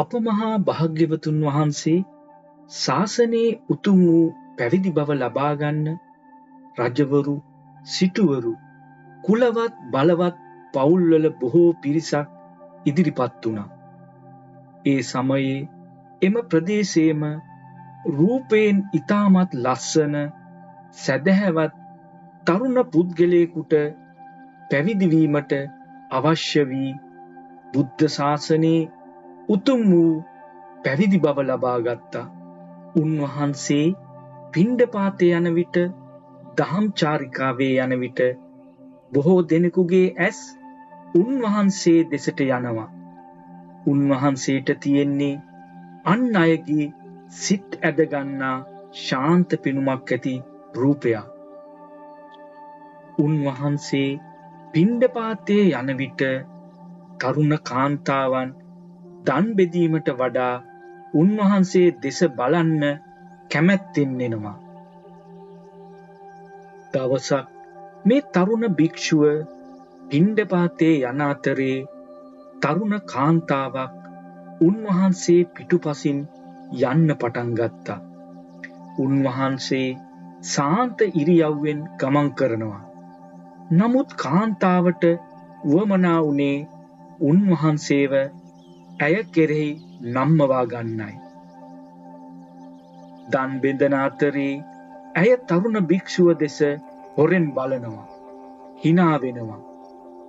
අප මහා භාග්‍යවතුන් වහන්සේ ශාසනයේ උතුම් වූ පැවිදි බව ලබා ගන්න රජවරු, සිටුවරු, කුලවත් බලවත් පවුල්වල බොහෝ පිරිසක් ඉදිරිපත් වුණා. ඒ සමයේ එම ප්‍රදේශයේම රූපයෙන් ඉතාමත් ලස්සන, සැදැහැවත් තරුණ පුද්ගලයෙකුට පැවිදි වීමට අවශ්‍ය වී බුද්ධ ශාසනයේ උතුම් වූ පැවිදි බව ලබා ගත්තා. උන්වහන්සේ පිණ්ඩපාතේ යන විට, දහම් චාරිකාවේ යන විට බොහෝ දෙනෙකුගේ ඇස් උන්වහන්සේ දෙසට යනවා. උන්වහන්සේට තියෙන්නේ අන් අයගේ සිත් ඇදගන්නා ශාන්ත පෙනුමක් ඇති රූපයක්. උන්වහන්සේ පිණ්ඩපාතේ යන විට තරුණ කාන්තාවන් දන් බෙදීමට වඩා උන්වහන්සේ දෙස බලන්න කැමැත්තෙන් එනවා. දවසක් මේ තරුණ භික්ෂුව පිණ්ඩපාතේ යන අතරේ තරුණ කාන්තාවක් උන්වහන්සේ පිටුපසින් යන්න පටන් ගත්තා. උන්වහන්සේ සාන්ත ඉරියව්වෙන් ගමන් කරනවා. නමුත් කාන්තාවට වමනා වුණේ උන්වහන්සේව ඇය කෙරෙහි නම්මවා ගන්නයි. දන් බෙදන අතරේ ඇය තරුණ භික්ෂුව දෙස හොරෙන් බලනවා, hina වෙනවා.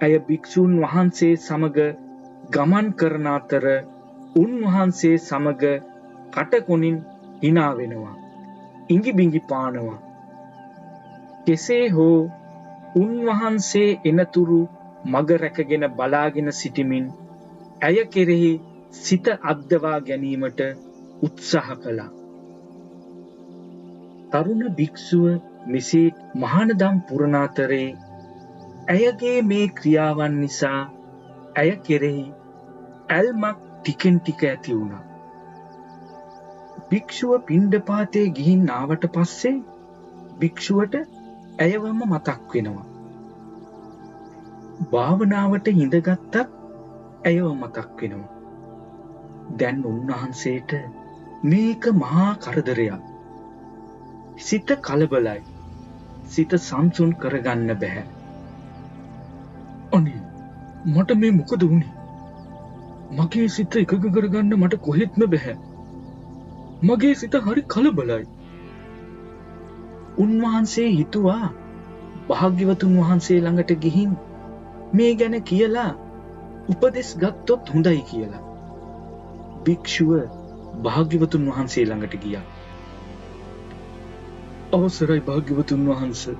ඇය භික්ෂුන් වහන්සේ සමග ගමන් කරන අතර උන්වහන්සේ සමග කටකොණින් hina වෙනවා, ඉඟි බිඟි පානවා. කෙසේ හෝ උන්වහන්සේ එනතුරු මග රැකගෙන බලාගෙන සිටිමින් ඇය කෙරෙහි සිත අද්දවා ගැනීමට උත්සාහ කළා. තරුණ භික්ෂුව මෙසේ මහානදම් පුරන අතරේ ඇයගේ මේ ක්‍රියාවන් නිසා ඇය කෙරෙහි ඇල්මක් ටිකෙන් ටික ඇති වුණා. භික්ෂුව පිණ්ඩපාතේ ගිහින් ආවට පස්සේ භික්ෂුවට ඇයවම මතක් වෙනවා. භාවනාවට හිඳගත්තත් ඇයව මතක් වෙනවා. දැන් උන්වහන්සේට මේක මහා කරදරයක්. සිත කලබලයි. සිත සංසුන් කරගන්න බැහැ. අනේ මට මේ මොකද වුනේ? මගේ සිත එකග කරගන්න මට කොහෙත්ම බැහැ. මගේ සිත හරි කලබලයි. උන්වහන්සේ හිතුවා භාග්‍යවතුන් වහන්සේ ළඟට ගිහින් මේ ගැන කියලා උපදෙස් ගත්තොත් හොඳයි කියලා. භික්ෂුව භාග්‍යවතුන් වහන්සේ ළඟට ගියා. අවසරයි භාග්‍යවතුන් වහන්සේ,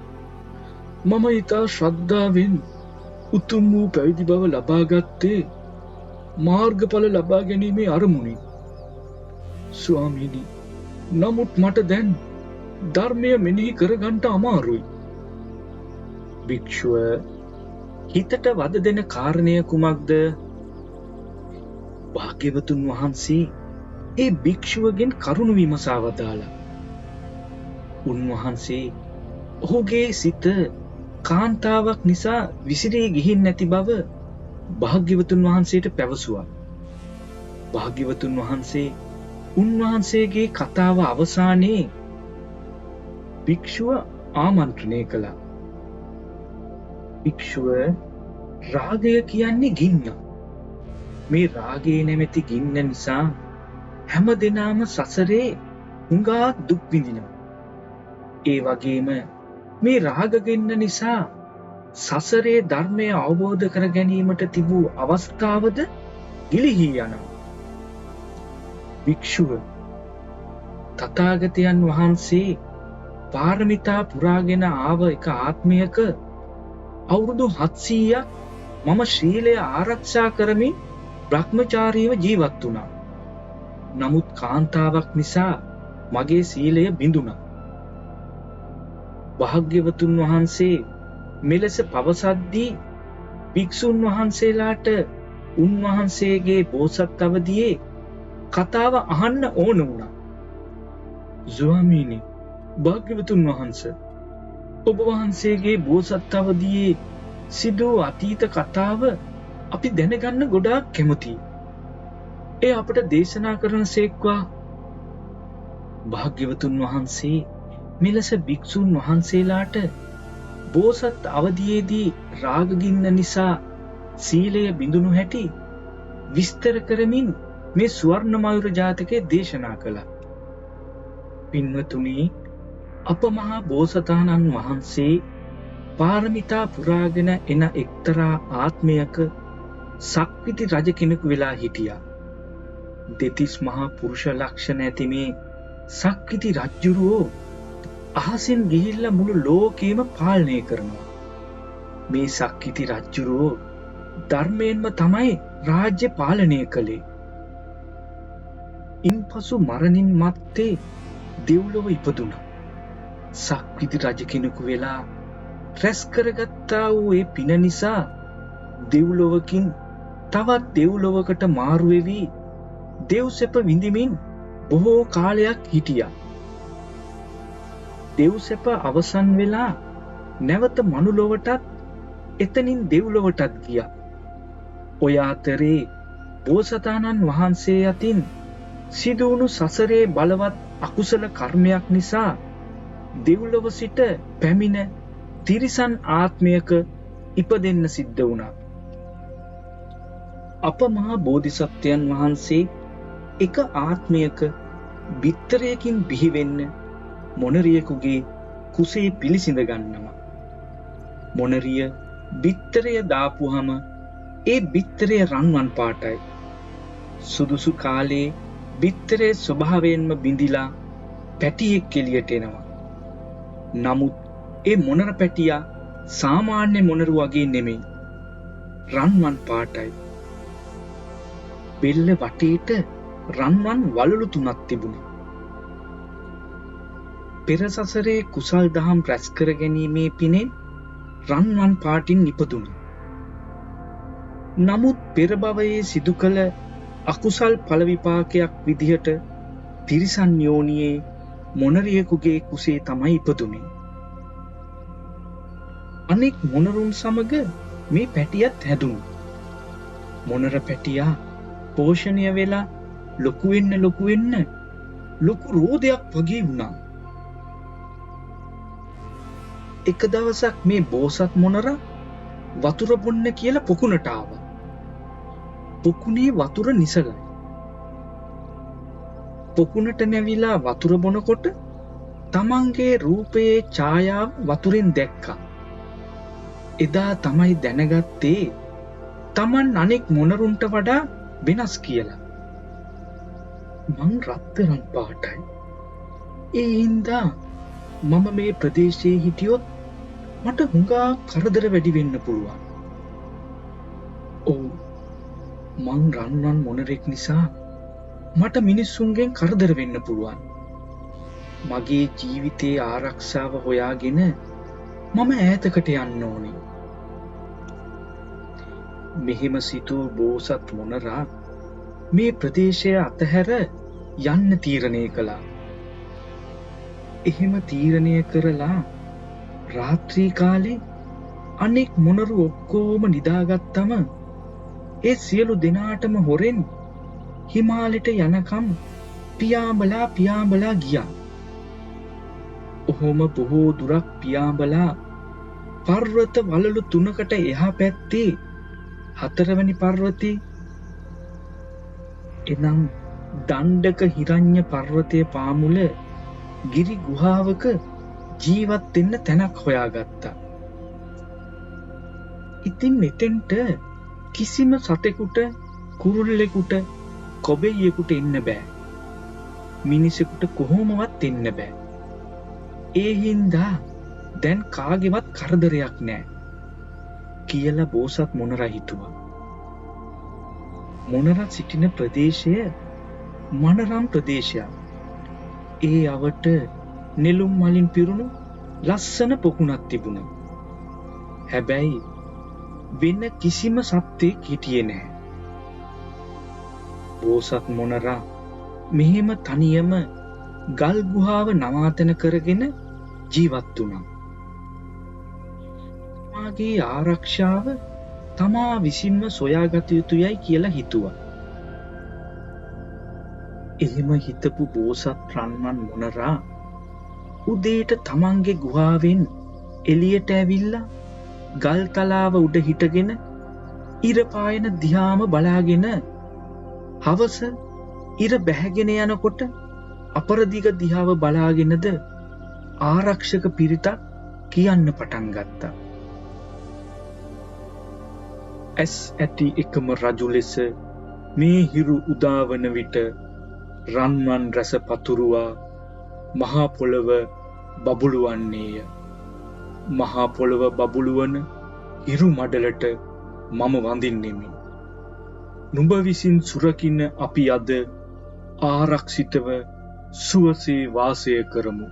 මම ඊතා ශ්‍රද්ධාවෙන් උතුම් වූ පැවිදි බව ලබා ගත්තේ මාර්ගඵල ලබා ගැනීමේ අරමුණින්. ස්වාමීනි, නමුත් මට දැන් ධර්මය මෙනෙහි කරගන්න අමාරුයි. භික්ෂුව හිතට වද දෙන කාරණය කුමක්ද? භාග්‍යවතුන් වහන්සේ ඒ භික්ෂුවගෙන් කරුණ විමසා වදාළා. උන්වහන්සේ ඔහුගේ සිත කාන්තාවක් නිසා විසිරී ගිහින් නැති බව භාග්‍යවතුන් වහන්සේට පැවසුවා. භාග්‍යවතුන් වහන්සේ උන්වහන්සේගේ කතාව අවසානයේ භික්ෂුව ආමන්ත්‍රණය කළා. භික්ෂුව රාගය කියන්නේ ගින්න. මේ රාගයේ නැමැති ගින්න නිසා හැම දිනම සසරේ හුඟා දුක් විඳිනවා. ඒ වගේම මේ රාග ගින්න නිසා සසරේ ධර්මය අවබෝධ කර ගැනීමට තිබූ අවස්ථාවද ගිලිහි යනවා. භික්ෂුව තථාගතයන් වහන්සේ පාරමිතා පුරාගෙන ආව එක ආත්මයක අවුරුදු 700ක් මම ශීලය ආරක්ෂා කරමින් බ්‍රහ්මචාරීව ජීවත් වුණා. නමුත් කාන්තාවක් නිසා මගේ සීලය බිඳුණා. භාග්‍යවතුන් වහන්සේ මෙලෙස පවසද්දී භික්ෂුන් වහන්සේලාට උන්වහන්සේගේ බෝසත් අවදියේ කතාව අහන්න ඕන වුණා. ස්වාමීනි, භාග්‍යවතුන් වහන්සේ, ඔබ වහන්සේගේ බෝසත් අවදියේ සිදු අතීත කතාව අපි දැනගන්න ගොඩාක් කැමතියි. ඒ අපට දේශනා කරන සේක්වා. භාග්‍යවතුන් වහන්සේ මෙලෙස භික්ෂුන් වහන්සේලාට බෝසත් අවධියේදී රාගගින්න නිසා සීලය බිඳුණු හැටි විස්තර කරමින් මේ ස්වර්ණ මයුර ජාතකයේ දේශනා කළා. පින්වතුනි, අප මහා බෝසතාණන් වහන්සේ පාරමිතා පුරාගෙන එන එක්තරා ආත්මයක සක්විති රජ කෙනෙකු වෙලා හිටියා. දෙතිස් මහා පුරුෂ ලක්ෂණ ඇති මේ සක්විති රජුරෝ අහසින් ගිහිල්ලා මුළු ලෝකෙම පාලනය කරනවා. මේ සක්විති රජුරෝ ධර්මයෙන්ම තමයි රාජ්‍ය පාලනය කළේ. ඉන්පසු මරණින් මත්තේ දෙව්ලොව ඉපදුණා. සක්විති රජ කෙනෙකු වෙලා රැස් කරගත්තා වූ ඒ පින නිසා දෙව්ලොවකින් තවත් දෙව්ලොවකට මාරු වෙවි දෙව් සැප විඳිමින් බොහෝ කාලයක් හිටියා. දෙව් සැප අවසන් වෙලා නැවත මනුලොවටත් එතනින් දෙව්ලොවටත් ගියා. ඔය අතරේ බෝසතාණන් වහන්සේ අතින් සිදුවුණු සසරේ බලවත් අකුසල කර්මයක් නිසා දෙව්ලොව සිට පැමිණ තිරිසන් ආත්මයක ඉපදෙන්න සිද්ධ වුණා. අප මහා බෝධිසත්වයන් වහන්සේ එක ආත්මයක බිත්තරයකින් බිහිවෙන්න මොනරියෙකුගේ කුසේ පිළිසිඳ ගන්නවා. මොනරිය බිත්තරය දාපුහම ඒ බිත්තරය රන්වන් පාටයි. සුදුසු කාලේ බිත්තරේ ස්වභාවයෙන්ම බිඳිලා පැටියෙක් එළියට එනවා. නමුත් ඒ මොනර පැටියා සාමාන්‍ය මොනරු වගේ නෙමෙයි. රන්වන් පාටයි. බෙල්ල වටේට රන්වන් වලලු 3ක් තිබුණා. පෙර සසරේ කුසල් දහම් රැස් කර ගැනීමේ පිනෙන් රන්වන් පාටින් ඉපදුණා. නමුත් පෙර භවයේ සිදු කළ අකුසල් ඵල විපාකයක් විදිහට තිරිසන් යෝනියේ මොනරියෙකුගේ කුසේ තමයි ඉපදුනේ. අනෙක් මොනරුන් සමග මේ පැටියත් හැදුණා. මොනර පැටියා පෝෂණය වෙලා ලොකු වෙන්න ලොකු රෝදයක් වගේ වුණා. එක දවසක් මේ බෝසත් මොනරා වතුර බොන්න කියලා පොකුණට ආවා. පොකුණේ වතුර නිසලයි. පොකුණට නැවිලා වතුර බොනකොට තමන්ගේ රූපයේ ඡායාව වතුරෙන් දැක්කා. එදා තමයි දැනගත්තේ තමන් අනෙක් මොනරුන්ට වඩා වෙනස් කියලා. මං රත්තරන් පාටයි. ඒ හින්දා මම මේ ප්‍රදේශයේ හිටියොත් මට හුඟා කරදර වැඩි වෙන්න පුළුවන්. ඔව්, මං රන්වන් මොනරෙක් නිසා මට මිනිස්සුන්ගෙන් කරදර වෙන්න පුළුවන්. මගේ ජීවිතයේ ආරක්ෂාව හොයාගෙන මම ඈතකට යන්න ඕනේ. මෙහෙම සිතූ බෝසත් මොනරා මේ ප්‍රදේශය අතහැර යන්න තීරණය කළා. එහෙම තීරණය කරලා රාත්‍රී කාලේ අනෙක් මොනරු ඔක්කොම නිදාගත්තම ඒ සියලු දෙනාටම හොරෙන් හිමාලයට යනකම් පියාඹලා ගියා. ඔහොම බොහෝ දුරක් පියාඹලා පර්වත වලලු 3කට එහා පැත්තේ 4වෙනි පර්වතේ එනම් දණ්ඩක හිරඤ්ඤ පර්වතයේ පාමුල ගිරි ගුහාවක ජීවත් වෙන්න තැනක් හොයාගත්තා. ඉතින් මෙතෙන්ට කිසිම සතෙකුට, කුරුල්ලෙකුට, කොබෙයියෙකුට එන්න බෑ. මිනිසෙකුට කොහොමවත් එන්න බෑ. ඒ හින්දා දැන් කාගේවත් කරදරයක් නෑ කියලා බෝසත් මොනරා හිතුවා. මොනරා සිටින ප්‍රදේශය මනරම් ප්‍රදේශයක්. ඒ අවට නෙළුම් මලින් පිරුණු ලස්සන පොකුණක් තිබුණා. හැබැයි වෙන කිසිම සත්ත්වෙක් හිටියේ නැහැ. බෝසත් මොනරා මෙහෙම තනියම ගල් ගුහාව නවාතැන කරගෙන ජීවත් වුණා. මාගේ ආරක්ෂාව තමා විසින්ම සොයාගත යුතුයයි කියලා හිතුවා. එහෙම හිතපු බෝසත් රන්වන් මොනරා උදේට තමන්ගේ ගුහාවෙන් එළියට ඇවිල්ලා ගල් තලාව උඩ හිටගෙන ඉර පායන දිහාම බලාගෙන හවස ඉර බැහැගෙන යනකොට අපරදිග දිහාව බලාගෙනද ආරක්ෂක පිරිතක් කියන්න පටන් ගත්තා. ඇස් ඇති එකම රජු ලෙස මේ හිරු උදාවන විට රන්වන් රැස පතුරුවා මහා පොළව බබළුවන්නේය. මහා පොළව බබළුවන හිරු මඩලට මම වඳින්නෙමි. නුඹ විසින් සුරකින්න අපි අද ආරක්ෂිතව සුවසේ වාසය කරමු.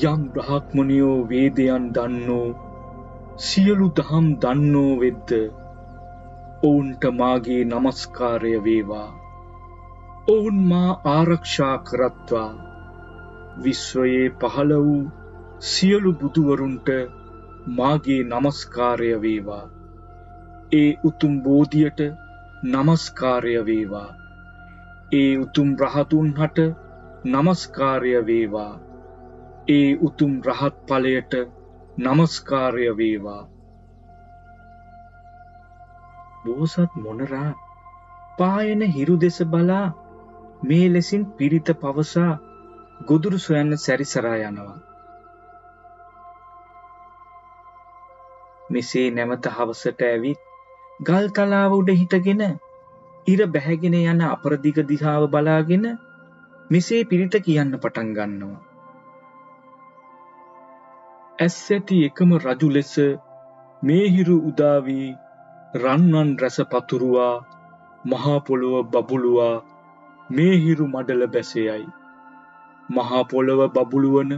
යම් බ්‍රහ්මණයෝ වේදයන් දන්නෝ සියලු දහම් දන්නෝ වෙද්ද ඔවුන්ට මාගේ නමස්කාරය වේවා. ඔවුන් මා ආරක්ෂා කරත්වා. විශ්වයේ පහළ වූ සියලු බුදුවරුන්ට මාගේ නමස්කාරය වේවා. ඒ උතුම් බෝධියට නමස්කාරය වේවා. ඒ උතුම් රහතුන් හට නමස්කාරය වේවා. ඒ උතුම් රහත් ඵලයට නමස්කාරය වේවා. බෝසත් මොනරා පායන හිරු දෙස බලා මේ ලෙසින් පිරිත පවසා ගොදුරු සොයන්න සැරිසරා යනවා. මෙසේ නැවත හවසට ඇවිත් ගල් තලාව උඩ හිටගෙන ඉර බැහැගෙන යන අපරදිග දිහාව බලාගෙන මෙසේ පිරිත කියන්න පටන් ගන්නවා. ඇස් ඇති එකම රජු ලෙස මේ හිරු උදා වී රන්වන් රැස පතුරුවා මහා පොළොව බබළුවා මේ හිරු මඩල බැසෙයයි. මහා පොළොව බබළුවන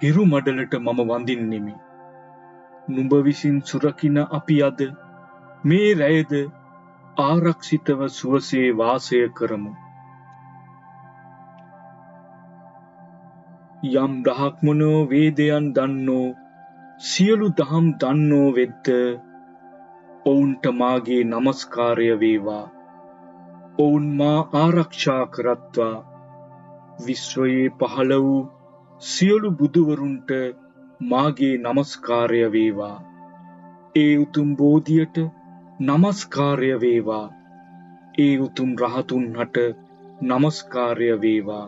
හිරු මඩලට මම වඳින්නෙමි. නුඹ විසින් සුරකින අපි අද මේ රැයද ආරක්ෂිතව සුවසේ වාසය කරමු. යම් බ්‍රහ්මණෝ වේදයන් දන්නෝ සියලු දහම් දන්නෝ වෙද්ද ඔවුන්ට මාගේ නමස්කාරය වේවා. ඔවුන් මා ආරක්ෂා කරත්වා. විශ්වයේ පහළ වූ සියලු බුදුවරුන්ට මාගේ නමස්කාරය වේවා. ඒ උතුම් බෝධියට නමස්කාරය වේවා. ඒ උතුම් රහතුන් හට නමස්කාරය වේවා.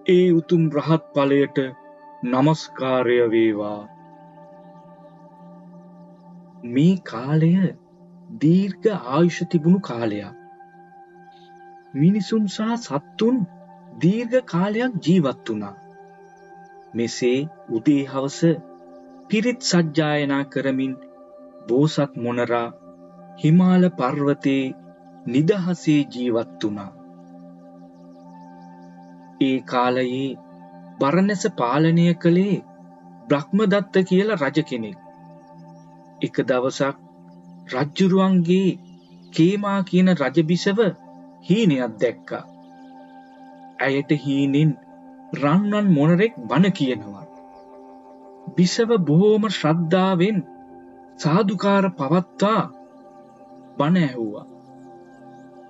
ඒ උතුම් රහත් ඵලයට නමස්කාරය වේවා. මේ කාලය දීර්ඝ ආයුෂ තිබුණු කාලයක්. මිනිසුන් සහ සත්තුන් දීර්ඝ කාලයක් ජීවත් වුණා. මෙසේ උදේ හවස පිරිත් සජ්ජායනා කරමින් බෝසත් මොනරා හිමාල පර්වතයේ නිදහසේ ජීවත් වුණා. ඒ කාලයේ බරණැස පාලනය කළේ බ්‍රහ්මදත්ත කියලා රජ කෙනෙක්. එක දවසක් රජ්ජුරුවන්ගේ කේමා කියන රජබිසව හීනයක් දැක්කා. ඇයට හීනෙන් රන්වන් මොනරෙක් බණ කියනවා. බිසව බොහෝම ශ්‍රද්ධාවෙන් සාදුකාර පවත්වා බණ ඇහුවා.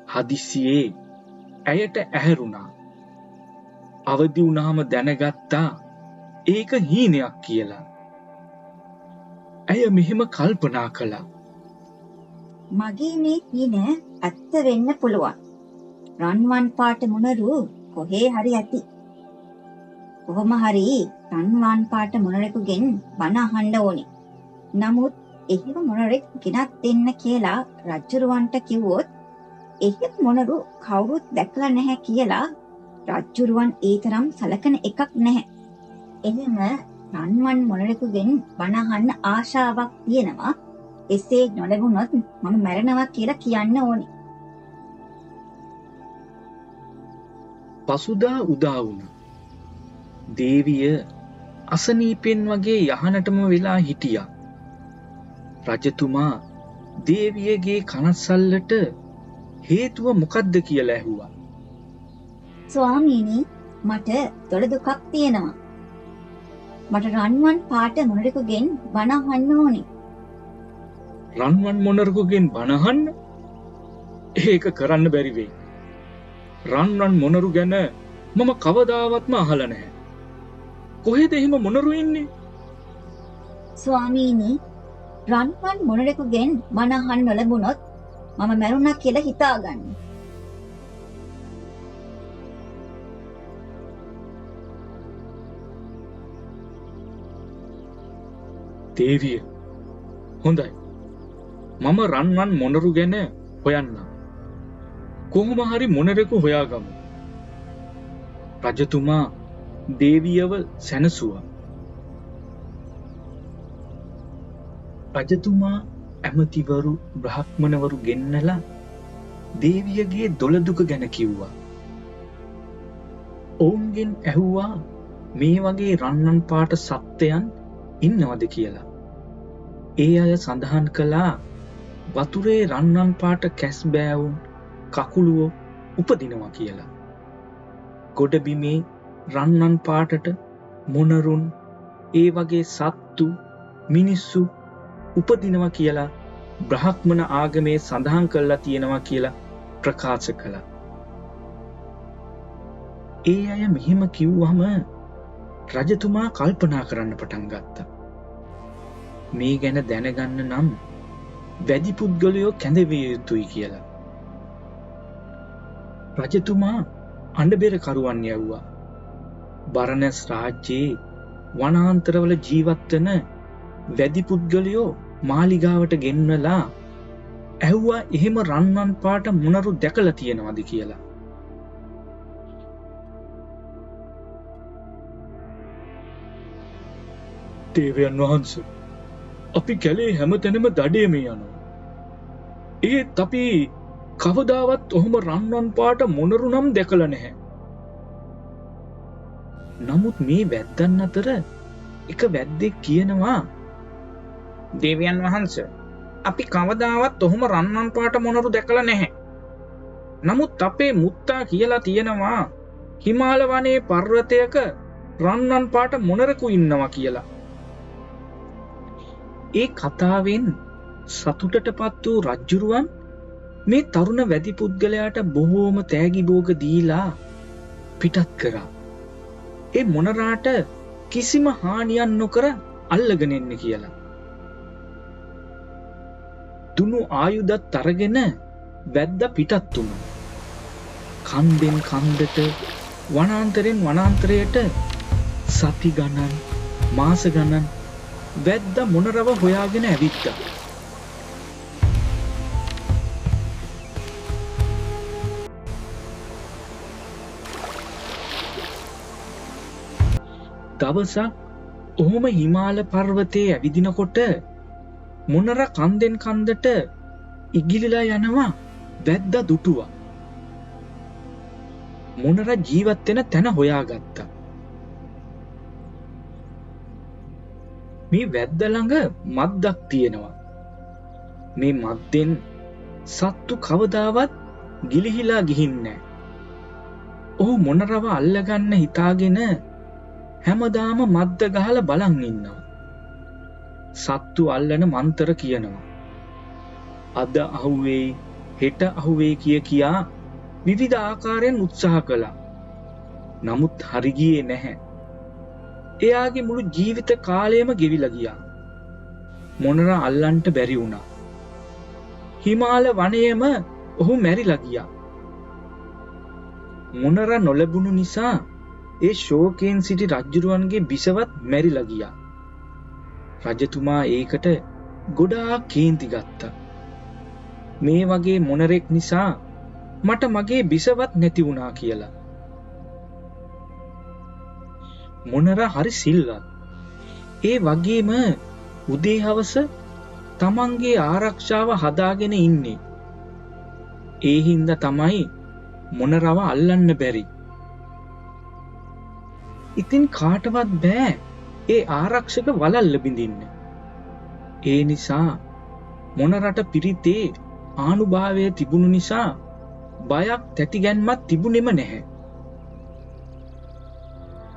හදිසියේ ඇයට ඇහැරුණා. අවදි වුණාම දැනගත්තා ඒක හීනයක් කියලා. ඇය මෙහෙම කල්පනා කළා. මගේ මේ හීන ඇත්ත වෙන්න පුළුවන්. රන්වන් පාට මොනරු කොහේ හරි ඇති. කොහොම හරි රන්වන් පාට මොනරෙකුගෙන් බණ අහන්න ඕනේ. නමුත් එහෙම මොනරෙක් ගෙනත් දෙන්න කියලා රජුරවන්ට කිව්වොත් එහෙත් මොනරු කවුරුත් දැකලා නැහැ කියලා රජුරවන් ඒ තරම් සලකන එකක් නැහැ. එහෙම රන්වන් මොනරෙකුගෙන් බණ අහන්න ආශාවක් තියෙනවා. එසේ නොලැබුණොත් මම මැරෙනවා කියලා කියන්න ඕනේ. පසුදා උදා වුණා. දේවිය අසනීපෙන් වගේ යහනටම වෙලා හිටියා. රජතුමා දේවියගේ කනස්සල්ලට හේතුව මොකද්ද කියලා ඇහුවා. ස්වාමීනි, මට දොළ දුකක් තියෙනවා. මට රන්වන් පාට මොනරෙකුගෙන් බණ අහන්න ඕනේ. රන්වන් මොනරෙකුගෙන් බණ අහන්න? ඒක කරන්න බැරි වෙයි. රන්වන් මොනරු ගැන මම කවදාවත්ම අහලා නැහැ. කොහෙද එහෙම මොනරු ඉන්නේ? ස්වාමීනි, රන්වන් මොනරෙකුගෙන් මන අහන්න නොලැබුණොත් මම මැරුණා කියලා හිතාගන්න. දේවිය, හොඳයි. මම රන්වන් මොනරු ගැන හොයන්නම්. කොහොම හරි මොනරෙකු හොයාගමු. රජතුමා දේවියව සැනසුවා. රජතුමා ඇමතිවරු බ්‍රාහ්මණවරු ගෙන්නලා දේවියගේ දොළදුක ගැන කිව්වා. ඔවුන්ගෙන් ඇහුවා මේ වගේ රන්වන් පාට සත්ත්වයන් ඉන්නවද කියලා. ඒ අය සඳහන් කළා වතුරේ රන්වන් පාට කැස්බෑවුන් කකුළුවෝ උපදිනවා කියලා. ගොඩබිමේ රන්වන් පාටට මොනරුන් ඒ වගේ සත්තු මිනිස්සු උපදිනවා කියලා බ්‍රාහ්මණ ආගමේ සඳහන් කරලා තියෙනවා කියලා ප්‍රකාශ කළා. ඒ අය මෙහෙම කිව්වම රජතුමා කල්පනා කරන්න පටන් ගත්තා. මේ ගැන දැනගන්න නම් වැඩි පුද්ගලයෝ කැඳවිය යුතුයි කියලා. රජතුමා අඬබෙර කරුවන් යවුවා. බරණැස් රාජ්‍යයේ වනාන්තරවල ජීවත් වෙන වැඩි පුද්ගලයෝ මාලිගාවට ගෙන්වලා ඇහුවා එහෙම රන්වන් පාට මොනරු දැකලා තියෙනවද කියලා. දේවයන් වහන්සේ, අපි කැලේ හැමතැනම දඩයම යනවා. ඒත් අපි කවදාවත් ඔහොම රන්වන් පාට මොනරු නම් දැකලා නැහැ. නමුත් මේ වැද්දන් අතර එක වැද්දෙක් කියනවා, දේවයන් වහන්සේ, අපි කවදාවත් ඔහොම රන්වන් පාට මොනරු දැකලා නැහැ. නමුත් අපේ මුත්තා කියලා තියෙනවා හිමාල වනයේ පර්වතයක රන්වන් පාට මොනරෙකු ඉන්නවා කියලා. ඒ කතාවෙන් සතුටටපත් වූ රජ්ජුරුවන් මේ තරුණ වැඩි පුද්ගලයාට බොහෝම තෑගි භෝග දීලා පිටත් කරා. ඒ මොනරාට කිසිම හානියක් නොකර අල්ලගෙන එන්න කියලා. දුනු ආයුධත් අරගෙන වැද්ද පිටත් වුණා. කන්දෙන් කන්දට වනාන්තරෙන් වනාන්තරයට සති ගණන් මාස ගණන් වැද්ද මොනරව හොයාගෙන ඇවිත්තා. දවසක් ඔහොම හිමාල පර්වතයේ ඇවිදිනකොට මොනර කන්දෙන් කන්දට ඉගිලිලා යනවා වැද්ද දුටුවා. මොනර ජීවත් වෙන තැන හොයාගත්තා. මේ වැද්ද ළඟ මද්දක් තියෙනවා. මේ මද්දෙන් සත්තු කවදාවත් ගිලිහිලා ගිහින්නේ නැහැ. ඔහු මොනරව අල්ලගන්න හිතාගෙන හැමදාම මද්ද ගහලා බලන් ඉන්නවා. සත්තු අල්ලන මන්තර කියනවා. අද අහුවේ හෙට අහුවේ කියා විවිධ ආකාරයෙන් උත්සාහ කළා. නමුත් හරි ගියේ නැහැ. එයාගේ මුළු ජීවිත කාලයම ගෙවිලා ගියා. මොනර අල්ලන්ට බැරි වුණා. හිමාල වනයේම ඔහු මැරිලා ගියා. මොනර නොලැබුණු නිසා ඒ ශෝකයෙන් සිටි රජුරුවන්ගේ බිසවත් මැරිලා ගියා. රජතුමා ඒකට ගොඩාක් කේන්ති ගත්තා. මේ වගේ මොනරෙක් නිසා මට මගේ බිසවත් නැති වුණා කියලා. මොනර හරි සිල්වත්. ඒ වගේම උදේ හවස තමන්ගේ ආරක්ෂාව හදාගෙන ඉන්නේ. ඒ හින්දා තමයි මොනරව අල්ලන්න බැරි. ඉතින් කාටවත් බෑ ඒ ආරක්ෂක වලල්ල බිඳින්න. ඒ නිසා මොනරට පිරිතේ ආනුභාවය තිබුණු නිසා බයක් තැතිගැන්මක් තිබුණෙම නැහැ.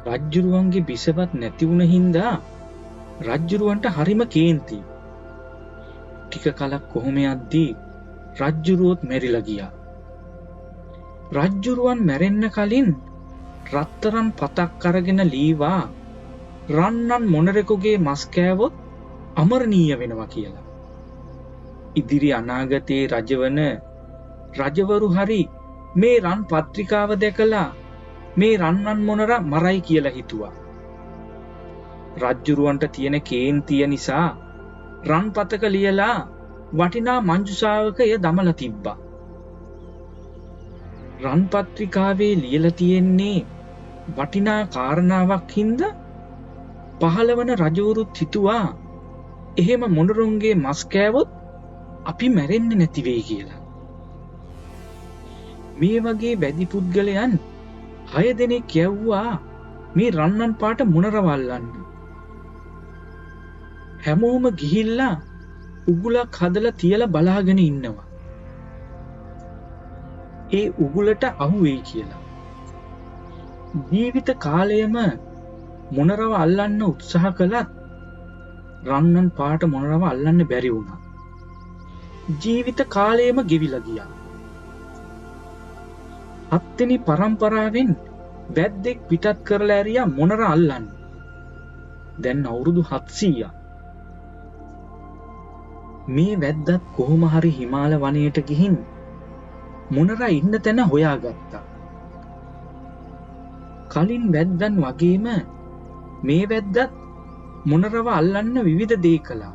රජ්ජුරුවන්ගේ බිසවත් නැති වුණ හින්දා රජ්ජුරුවන්ට හරිම කේන්ති. ටික කලක් කොහොම යද්දී රජ්ජුරුවොත් මැරිලා ගියා. රජ්ජුරුවන් මැරෙන්න කලින් රත්තරන් පතක් අරගෙන ලීවා රන්නන් මොනරෙකුගේ මස් කෑවොත් අමරණීය වෙනවා කියලා. ඉදිරි අනාගතයේ රජවන රජවරු හරි මේ රන් පත්‍රිකාව දැකලා මේ රන්නන් මොනර මරයි කියලා හිතුවා. රජ්ජුරුවන්ට තියෙන කේන්තිය නිසා රන් පතක ලියලා වටිනා මංජුසාවක එය දමලා තිබ්බා. රන් පත්‍රිකාවේ ලියලා තියෙන්නේ වටිනා කාරණාවක් හින්දා පහළවන රජවරුත් හිතුවා එහෙම මොනරුන්ගේ මස් කෑවොත් අපි මැරෙන්නේ නැති වෙයි කියලා. මේ වගේ වැඩි පුද්ගලයන් 6 දෙනෙක් යවුවා මේ රන්නන් පාට මොනරවල්ලන්න. හැමෝම ගිහිල්ලා උගුලක් හදලා තියලා බලාගෙන ඉන්නවා. ඒ උගුලට අහු වෙයි කියලා. ජීවිත කාලයම මොනරව අල්ලන්න උත්සාහ කළත් රන්නන් පාට මොනරව අල්ලන්න බැරි වුණා. ජීවිත කාලයම ගෙවිලා ගියා. 7 වෙනි පරම්පරාවෙන් වැද්දෙක් පිටත් කරලා ඇරියා මොනර අල්ලන්න. දැන් අවුරුදු 700ක්. මේ වැද්දත් කොහොම හරි හිමාල වනයේට ගිහින් මොනර ඉන්න තැන හොයාගත්තා. කලින් වැද්දන් වගේම මේ වැද්දත් මොනරව අල්ලන්න විවිධ දේ කළා.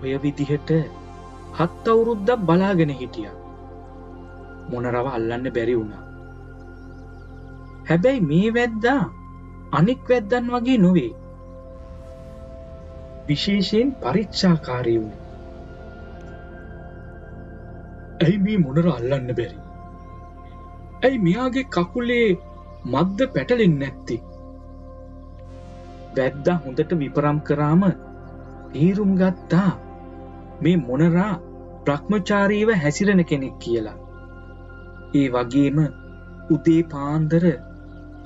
ඔය විදිහට 7 අවුරුද්දක් බලාගෙන හිටියා. මොනරව අල්ලන්න බැරි වුණා. හැබැයි මේ වැද්දා අනික් වැද්දන් වගේ නොවේ. විශේෂයෙන් පරීක්ෂාකාරී වුණා. ඇයි මේ මොනර අල්ලන්න බැරි? ඇයි මෙයාගේ කකුලේ මද්ද පැටලෙන්නේ නැත්තේ? වැද්දා හොඳට විපරම් කරාම තීරුම් ගත්තා මේ මොනරා බ්‍රහ්මචාරීව හැසිරෙන කෙනෙක් කියලා. ඒ වගේම උදේ පාන්දර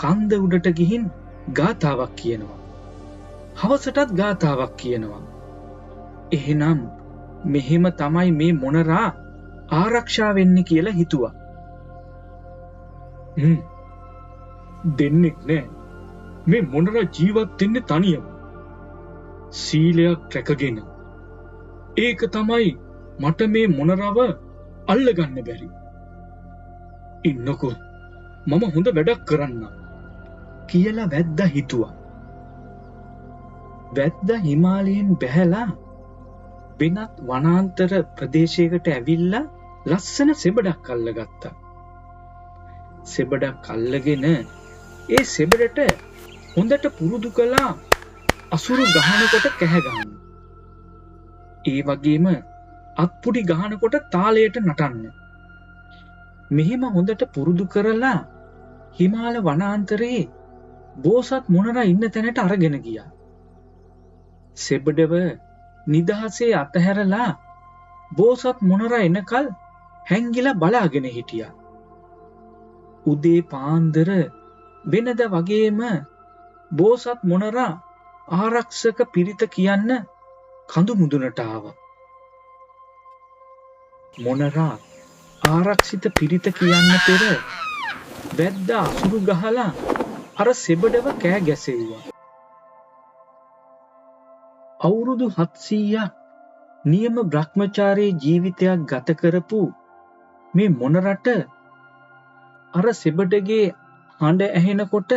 කන්ද උඩට ගිහින් ගාථාවක් කියනවා. හවසටත් ගාථාවක් කියනවා. එහෙනම් මෙහෙම තමයි මේ මොනරා ආරක්ෂා වෙන්නේ කියලා හිතුවා. දෙන්නෙක් නෑ. මේ මොනරා ජීවත් වෙන්නේ තනියම. සීලයක් රැකගෙන. ඒක තමයි මට මේ මොනරව අල්ලගන්න බැරි. ඉන්නකො මම හොඳ වැඩක් කරන්න කියලා වැද්දා හිතුවා. වැද්දා හිමාලයෙන් බැහැලා වෙනත් වනාන්තර ප්‍රදේශයකට ඇවිල්ලා ලස්සන සෙබඩක් අල්ලගත්තා. සෙබඩක් අල්ලගෙන ඒ සෙබඩට හොඳට පුරුදු කළා අසුරු ගහනකොට කැහැ ගන්න. ඒ වගේම අත්පුඩි ගහනකොට තාලයට නටන්න. මෙහෙම හොඳට පුරුදු කරලා හිමාල වනාන්තරයේ බෝසත් මොනරා ඉන්න තැනට අරගෙන ගියා. සෙබඩව නිදහසේ අතහැරලා බෝසත් මොනරා එනකල් හැංගිලා බලාගෙන හිටියා. උදේ පාන්දර වෙනද වගේම බෝසත් මොනරා ආරක්ෂක පිරිත කියන්න කඳු මුදුනට ආවා. මොනරා ආරක්ෂිත පිරිත කියන්න පෙර වැද්දා අසුරු ගහලා අර සෙබඩව කෑ ගැසෙව්වා. අවුරුදු 700ක් නියම බ්‍රහ්මචාරී ජීවිතයක් ගත කරපු මේ මොනරට අර සෙබඩගේ හඬ ඇහෙනකොට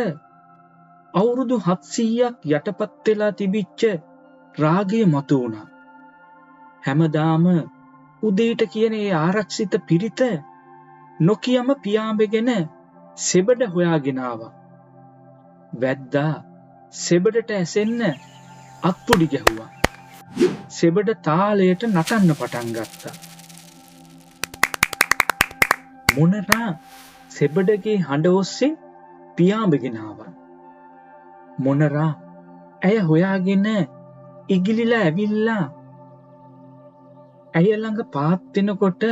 අවුරුදු 700ක් යටපත් වෙලා තිබිච්ච රාගය මතුවුණා. හැමදාම උදේට කියන ඒ ආරක්ෂිත පිරිත නොකියම පියාඹගෙන සෙබඩ හොයාගෙන ආවා. වැද්දා සෙබඩට ඇසෙන්න අත්පුඩි ගැහුවා. සෙබඩ තාලයට නටන්න පටන් ගත්තා. මොනරා සෙබඩගේ හඬ ඔස්සේ පියාඹගෙන ආවා. මොනරා ඇය හොයාගෙන ඉගිලිලා ඇවිල්ලා ඇය ළඟ පාත් වෙනකොට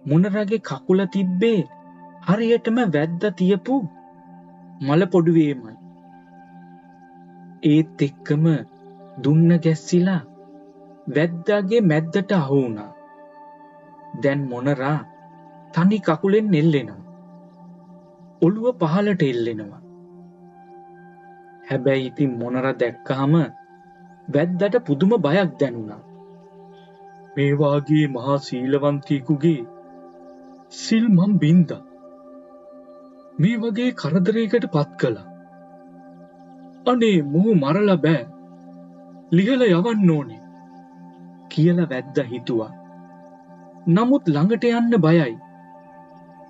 මොනරාගේ කකුල තිබ්බේ හරියටම වැද්දා තියපු මල පොඩුවේමයි. ඒත් එක්කම දුන්න ගැස්සිලා වැද්දාගේ මැද්දට අහු වුණා. දැන් මොනරා තනි කකුලෙන් එල්ලෙනවා. ඔළුව පහළට එල්ලෙනවා. හැබැයි ඉතින් මොනරා දැක්කහම වැද්දට පුදුම බයක් දැනුණා. මේ වාගේ මහා සීලවන්තයෙකුගේ සිල් මම් බින්දා. මේ වගේ කරදරයකට පත් කළා. අනේ මෝ මරලා බෑ. ලිහලා යවන්න ඕනේ කියලා වැද්දා හිතුවා. නමුත් ළඟට යන්න බයයි.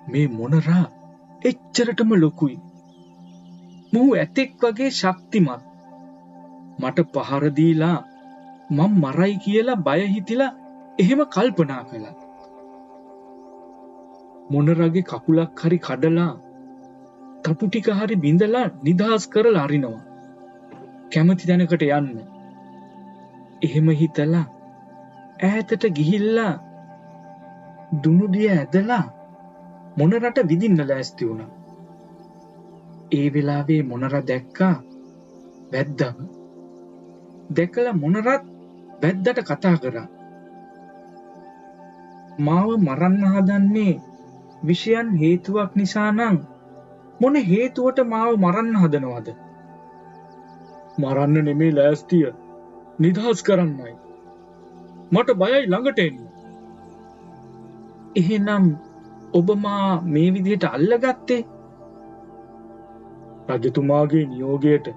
මේ මොනරා එච්චරටම ලොකුයි. මෝ ඇතෙක් වගේ ශක්තිමත්. මට පහර දීලා මම මරයි කියලා බය හිතිලා එහෙම කල්පනා කළා. මොනරාගේ කකුලක් හරි කඩලා තටු ටික හරි බිඳලා නිදහස් කරලා අරිනවා. කැමති තැනකට යන්න. එහෙම හිතලා ඈතට ගිහිල්ලා දුනුදිය ඇදලා මොනරට විදින්න ලෑස්ති වුණා. ඒ වෙලාවේ මොනරා දැක්කා වැද්දව. දැකලා මොනරත් වැද්දට කතා කරා. මාව මරන්න හදන්නේ විෂයන් හේතුවක් නිසා නම් මොන හේතුවට මාව මරන්න හදනවද? මරන්න නෙමේ ලෑස්තිය, නිදහස් කරන්නයි. මට බයයි ළඟට එන්න. එහෙනම් ඔබ මා මේ විදිහට අල්ලගත්තේ රජතුමාගේ නියෝගයට.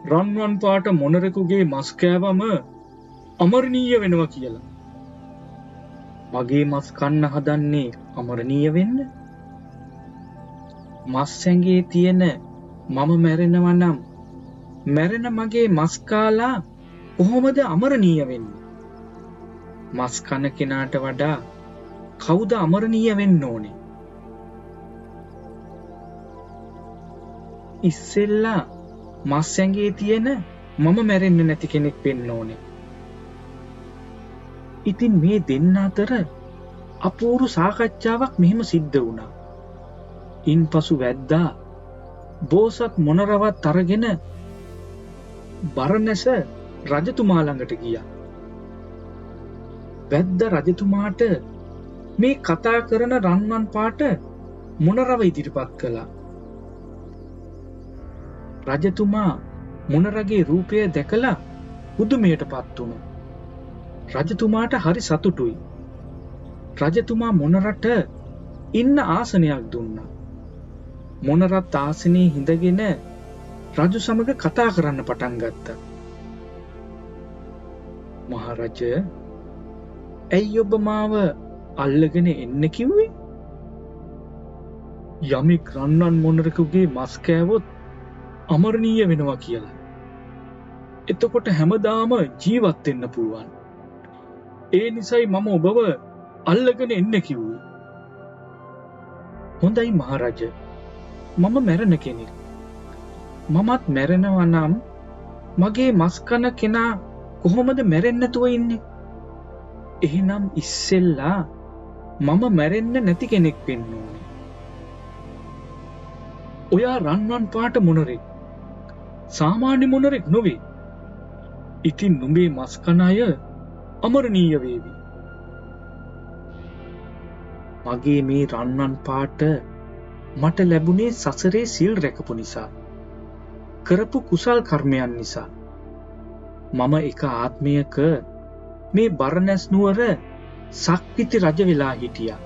රන්වන් පාට මොනරෙකුගේ මස් කෑවම අමරණීය වෙනවා කියලා. මගේ මස් කන්න හදන්නේ අමරණීය වෙන්න? මස් ඇඟේ තියෙන මම මැරෙනවා නම් මැරෙන මගේ මස් කාලා කොහොමද අමරණීය වෙන්නේ? මස් කන කෙනාට වඩා කවුද අමරණීය වෙන්න ඕනේ? ඉස්සෙල්ලා මස් ඇඟේ තියෙන මම මැරෙන්නේ නැති කෙනෙක් වෙන්න ඕනේ. ඉතින් මේ දෙන්න අතර අපූර්ව සාකච්ඡාවක් මෙහෙම සිද්ධ වුණා. ඉන්පසු වැද්දා බෝසත් මොනරවත් අරගෙන බරණැස රජතුමා ළඟට ගියා. වැද්ද රජතුමාට මේ කතා කරන රන්වන් පාට මොනරව ඉදිරිපත් කළා. රජතුමා මොනරගේ රූපය දැකලා පුදුමයටපත් වුණා. රජතුමාට හරි සතුටුයි. රජතුමා මොනරට ඉන්න ආසනයක් දුන්නා. මොනරත් ආසනයේ හිඳගෙන රජු සමග කතා කරන්න පටන් ගත්තා. මහරජ, ඇයි ඔබ මාව අල්ලගෙන එන්න කිව්වේ? යමෙක් රන්වන් මොනරෙකුගේ මස් කෑවොත් අමරණීය වෙනවා කියලා. එතකොට හැමදාම ජීවත් වෙන්න පුළුවන්. ඒ නිසයි මම ඔබව අල්ලගෙන එන්න කිව්වේ. හොඳයි මහරජ, මම මැරෙන කෙනෙක්. මමත් මැරෙනවා නම් මගේ මස් කන කෙනා කොහොමද මැරෙන්නේ නැතුව ඉන්නේ? එහෙනම් ඉස්සෙල්ලා මම මැරෙන්න නැති කෙනෙක් වෙන්න ඕනේ. ඔයා රන්වන් පාට මොනරෙක්. සාමාන්‍ය මොනරෙක් නොවේ. ඉතින් නුඹේ මස් කන අය අමරණීය වේවි. මගේ මේ රන්වන් පාට මට ලැබුණේ සසරේ සිල් රැකපු නිසා, කරපු කුසල් කර්මයන් නිසා. මම එක ආත්මයක මේ බරණැස් නුවර සක්විති රජ වෙලා හිටියා.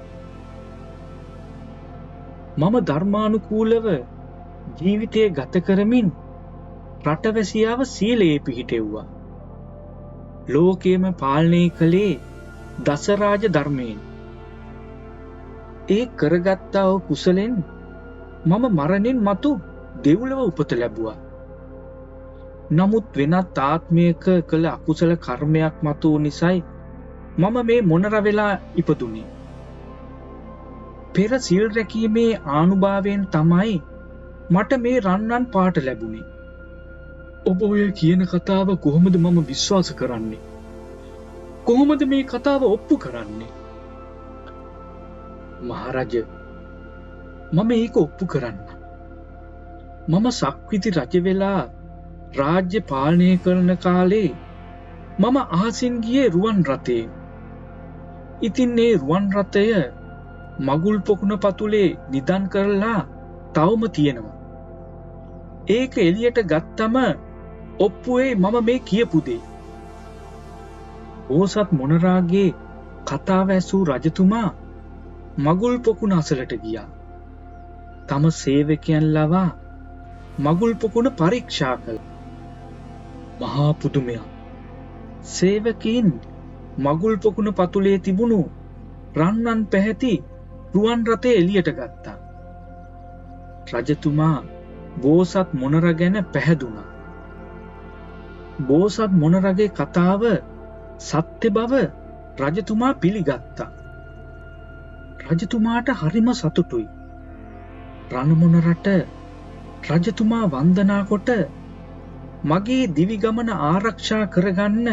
මම ධර්මානුකූලව ජීවිතය ගත කරමින් රටවැසියාව සීලයේ පිහිටෙව්වා. ලෝකයේම පාලනය කළේ දසරාජ ධර්මයෙන්. ඒ කරගත්තා වූ කුසලෙන් මම මරණින් මතු දෙව්ලොව උපත ලැබුවා. නමුත් වෙනත් ආත්මයක කළ අකුසල කර්මයක් මතු නිසායි මම මේ මොනර වෙලා ඉපදුනේ. පෙර සිල් රැකීමේ ආනුභාවයෙන් තමයි මට මේ රන්වන් පාට ලැබුණේ. ඔබ ඔය කියන කතාව කොහොමද මම විශ්වාස කරන්නේ? කොහොමද මේ කතාව ඔප්පු කරන්නේ? මහරජ, මම ඒක ඔප්පු කරන්න. මම සක්විති රජ වෙලා රාජ්‍ය පාලනය කරන කාලේ මම අහසින් ගියේ රුවන් රථේ. ඉතින් මේ රුවන් රථය මගුල් පොකුණ පතුලේ නිදන් කරලා තවම තියෙනවා. ඒක එළියට ගත්තම ඔප්පුවේ මම මේ කියපු දේ. බෝසත් මොණරාගේ කතාව ඇසූ රජතුමා මගුල් පොකුණ අසලට ගියා. තම සේවකයන් ලවා මගුල් පොකුණ පරීක්ෂා කළා. මහා පුදුමයක්. සේවකීන් මගුල් පොකුණ පතුලේ තිබුණු රන්වන් පැහැති රුවන් රථය එළියට ගත්තා. රජතුමා බෝසත් මොණර ගැන පැහැදුනා. බෝසත් මොණරගේ කතාව සත්‍ය බව රජතුමා පිළිගත්තා. රජතුමාට හරිම සතුටුයි. රණමොණරට රජතුමා වන්දනා කොට මගේ දිවි ගමන ආරක්ෂා කරගන්න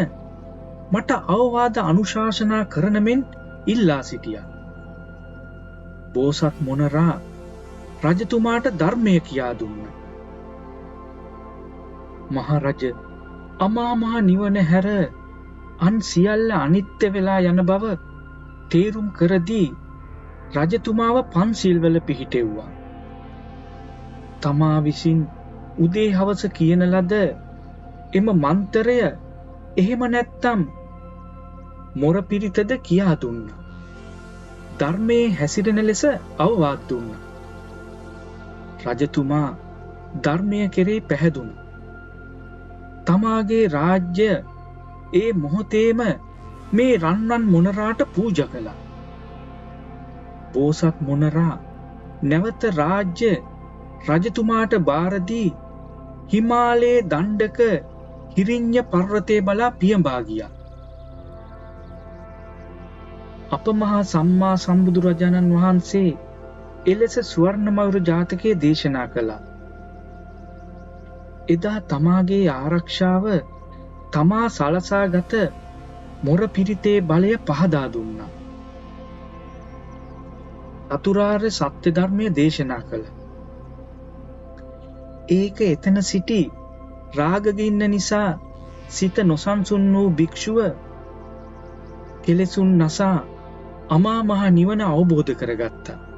මට අවවාද අනුශාසනා කරන මෙන් ඉල්ලා සිටියා. බෝසත් මොණරා රජතුමාට ධර්මය කියා දුන්නා. මහරජ අමා මහ නිවන හැර අන් සියල්ල අනිත්‍ය වෙලා යන බව තේරුම් කරදී රජතුමාව පන්සිල්වල පිහිටෙව්වා. තමා විසින් උදේ හවස කියන ලද එම මන්තරය එහෙම නැත්තම් මොර පිරිතද කියා දුන්නා. ධර්මයේ හැසිරෙන ලෙස අවවාද දුන්නා. රජතුමා ධර්මය කෙරේ පැහැදුණා. තමාගේ රාජ්‍ය ඒ මොහොතේම මේ රන්වන් මොණරාට පූජා කළා. බෝසත් මොණරා නැවත රාජ්‍ය රජතුමාට බාර දී හිමාලයේ දණ්ඩක හිරිඤ්ඤ පර්වතයේ බලා පියඹා ගියා. අප මහා සම්මා සම්බුදුරජාණන් වහන්සේ එලෙස ස්වර්ණමයුර ජාතකයේ දේශනා කළා. එදා තමාගේ ආරක්ෂාව තමා සලසාගත මොර පිරිතේ බලය පහදා දුන්නා. චතුරාර්ය සත්‍ය ධර්මය දේශනා කළා. ඒක එතන සිටි රාගගින්න නිසා සිත නොසන්සුන් වූ භික්ෂුව කෙලෙසුන් නසා අමා මහ නිවන අවබෝධ කරගත්තා.